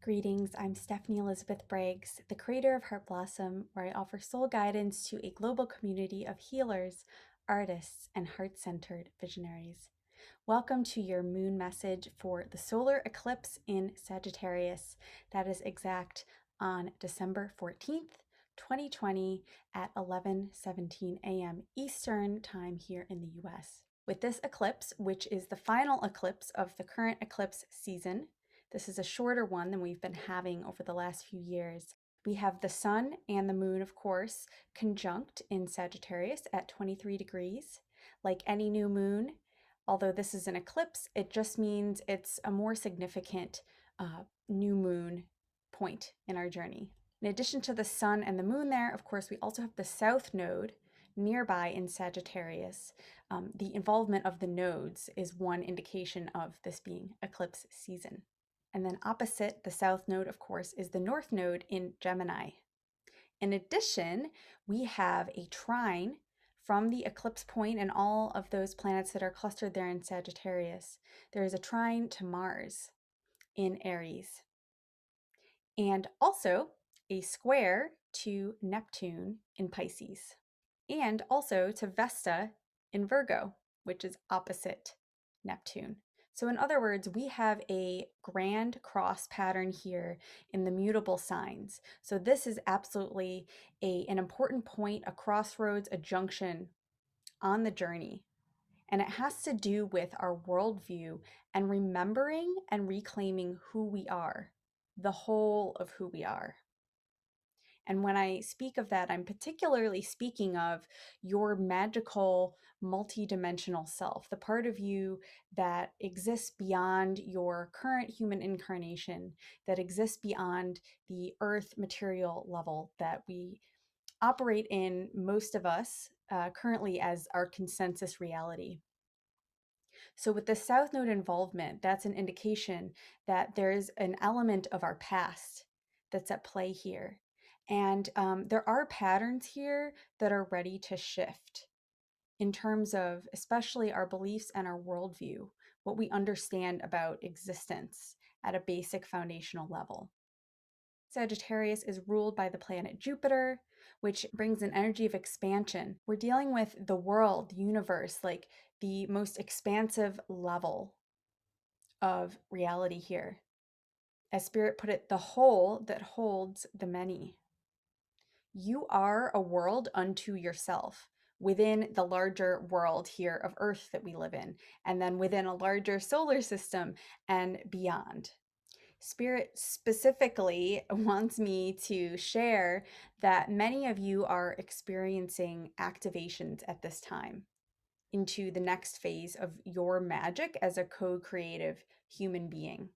Greetings, I'm Stephanie Elizabeth Briggs, the creator of Heart Blossom, where I offer soul guidance to a global community of healers, artists, and heart-centered visionaries. Welcome to your moon message for the solar eclipse in Sagittarius. That is exact on December 14th, 2020 at 11:17 a.m. Eastern Time here in the US. With this eclipse, which is the final eclipse of the current eclipse season, this is a shorter one than we've been having over the last few years. We have the sun and the moon, of course, conjunct in Sagittarius at 23 degrees. Like any new moon, although this is an eclipse, it just means it's a more significant new moon point in our journey. In addition to the sun and the moon there, of course, we also have the south node nearby in Sagittarius. The involvement of the nodes is one indication of this being eclipse season. And then opposite the south node, of course, is the north node in Gemini. In addition, we have a trine from the eclipse point and all of those planets that are clustered there in Sagittarius. There is a trine to Mars in Aries. And also a square to Neptune in Pisces. And also to Vesta in Virgo, which is opposite Neptune. So in other words, we have a grand cross pattern here in the mutable signs. So this is absolutely an important point, a crossroads, a junction on the journey. And it has to do with our worldview and remembering and reclaiming who we are, the whole of who we are. And when I speak of that, I'm particularly speaking of your magical, multidimensional self, the part of you that exists beyond your current human incarnation, that exists beyond the earth material level that we operate in, most of us, currently as our consensus reality. So with the South Node involvement, that's an indication that there is an element of our past that's at play here. And there are patterns here that are ready to shift in terms of especially our beliefs and our worldview, what we understand about existence at a basic foundational level. Sagittarius is ruled by the planet Jupiter, which brings an energy of expansion. We're dealing with the world, the universe, like the most expansive level of reality here. As Spirit put it, the whole that holds the many. You are a world unto yourself within the larger world here of Earth that we live in, and then within a larger solar system and beyond. Spirit specifically wants me to share that many of you are experiencing activations at this time into the next phase of your magic as a co-creative human being.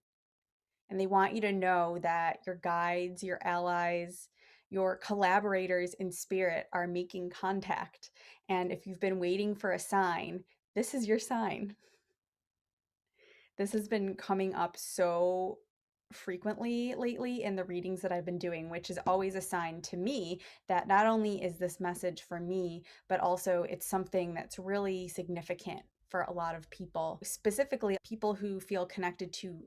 And they want you to know that your guides, your allies, your collaborators in spirit are making contact. And if you've been waiting for a sign, this is your sign. This has been coming up so frequently lately in the readings that I've been doing, which is always a sign to me that not only is this message for me, but also it's something that's really significant for a lot of people, specifically people who feel connected to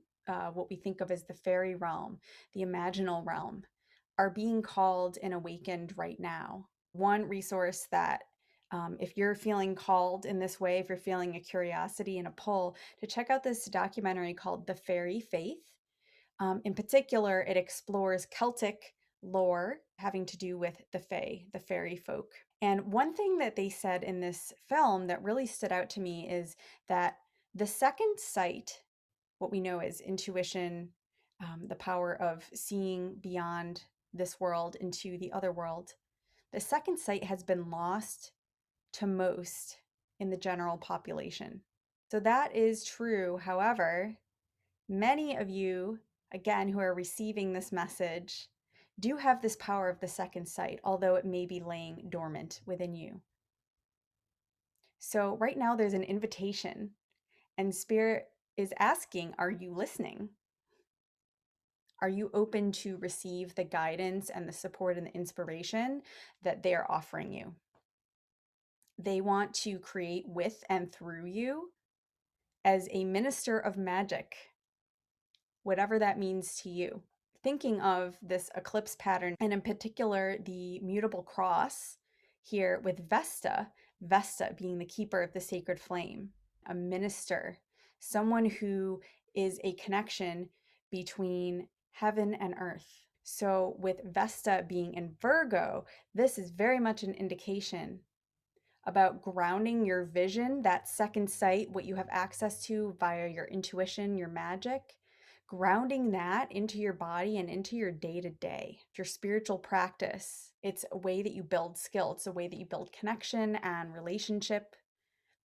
what we think of as the fairy realm, the imaginal realm, are being called and awakened right now. One resource that if you're feeling called in this way, if you're feeling a curiosity and a pull, to check out this documentary called The Fairy Faith. In particular, it explores Celtic lore having to do with the fae, the fairy folk. And one thing that they said in this film that really stood out to me is that the second sight, what we know as intuition, the power of seeing beyond this world into the other world, the second sight has been lost to most in the general population. So that is true. However, many of you, again, who are receiving this message, do have this power of the second sight, although it may be laying dormant within you. So right now there's an invitation, and Spirit is asking, are you listening? Are you open to receive the guidance and the support and the inspiration that they are offering you? They want to create with and through you as a minister of magic, whatever that means to you. thinking of this eclipse pattern, and in particular, the mutable cross here with Vesta, Vesta being the keeper of the sacred flame, a minister, someone who is a connection between heaven and earth. So with Vesta being in Virgo, this is very much an indication about grounding your vision, that second sight, what you have access to via your intuition, your magic, grounding that into your body and into your day to day, your spiritual practice. It's a way that you build skill, it's a way that you build connection and relationship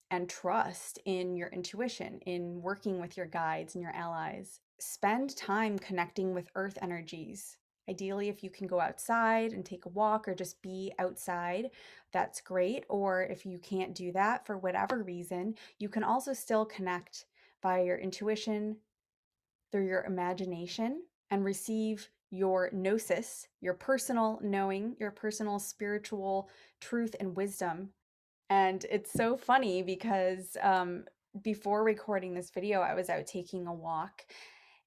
and trust in your intuition, in working with your guides and your allies. Spend time connecting with earth energies. Ideally, if you can go outside and take a walk or just be outside, that's great. Or if you can't do that for whatever reason, you can also still connect via your intuition, through your imagination, and receive your gnosis, your personal knowing, your personal spiritual truth and wisdom. And it's so funny because before recording this video, I was out taking a walk.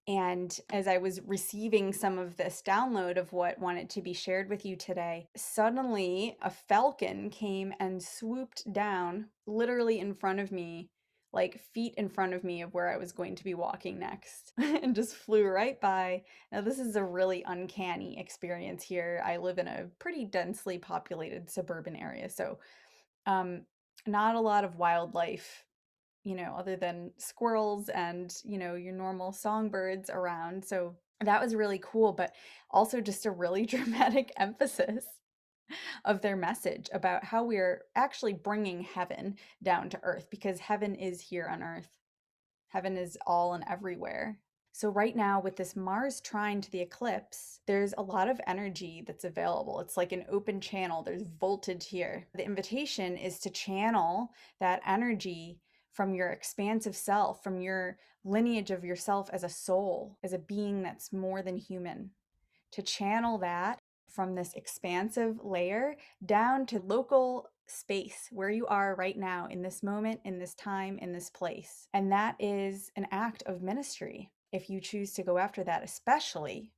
And as I was receiving some of this download of what wanted to be shared with you today, suddenly a falcon came and swooped down literally in front of me, like feet in front of me of where I was going to be walking next, and just flew right by. Now, this is a really uncanny experience here. I live in a pretty densely populated suburban area, so not a lot of wildlife, other than squirrels and, your normal songbirds around. So that was really cool, but also just a really dramatic emphasis of their message about how we're actually bringing heaven down to earth, because heaven is here on earth. Heaven is all and everywhere. So right now with this Mars trine to the eclipse, there's a lot of energy that's available. It's like an open channel. There's voltage here. The invitation is to channel that energy from your expansive self, from your lineage of yourself as a soul, as a being that's more than human, to channel that from this expansive layer down to local space where you are right now, in this moment, in this time, in this place. And that is an act of ministry if you choose to go after that, especially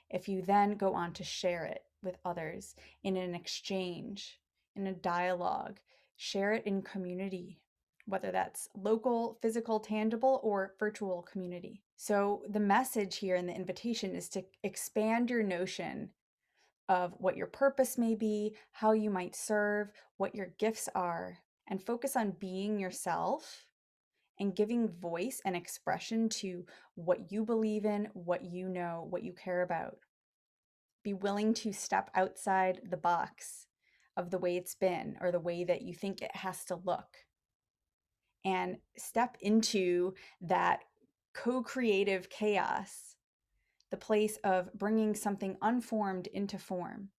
if you then go on to share it with others in an exchange, in a dialogue, share it in community, whether that's local, physical, tangible, or virtual community. So the message here in the invitation is to expand your notion of what your purpose may be, how you might serve, what your gifts are, and focus on being yourself and giving voice and expression to what you believe in, what you know, what you care about. Be willing to step outside the box of the way it's been or the way that you think it has to look, and step into that co-creative chaos, the place of bringing something unformed into form.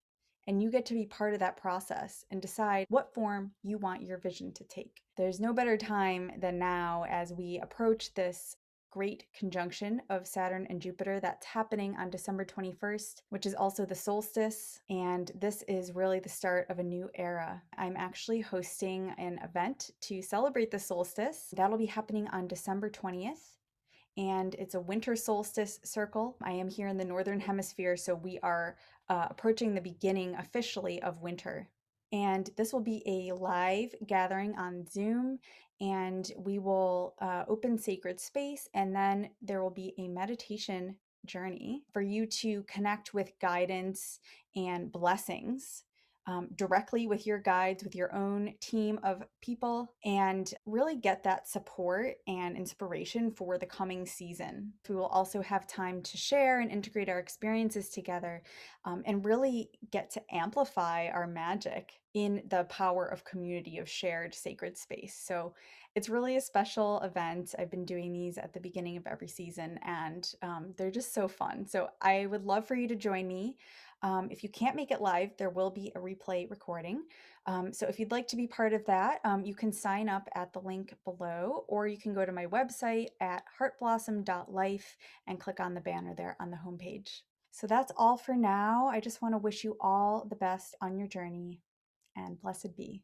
And you get to be part of that process and decide what form you want your vision to take. There's no better time than now as we approach this great conjunction of Saturn and Jupiter that's happening on December 21st, which is also the solstice. And this is really the start of a new era. I'm actually hosting an event to celebrate the solstice. That'll be happening on December 20th. And it's a winter solstice circle. I am here in the Northern Hemisphere, so we are approaching the beginning officially of winter. And this will be a live gathering on Zoom, and we will open sacred space, and then there will be a meditation journey for you to connect with guidance and blessings directly with your guides, with your own team of people, and really get that support and inspiration for the coming season. We will also have time to share and integrate our experiences together, and really get to amplify our magic in the power of community, of shared sacred space. So it's really a special event. I've been doing these at the beginning of every season, and they're just so fun. So I would love for you to join me. If you can't make it live, there will be a replay recording. So if you'd like to be part of that, you can sign up at the link below, or you can go to my website at heartblossom.life and click on the banner there on the homepage. So that's all for now. I just want to wish you all the best on your journey, and blessed be.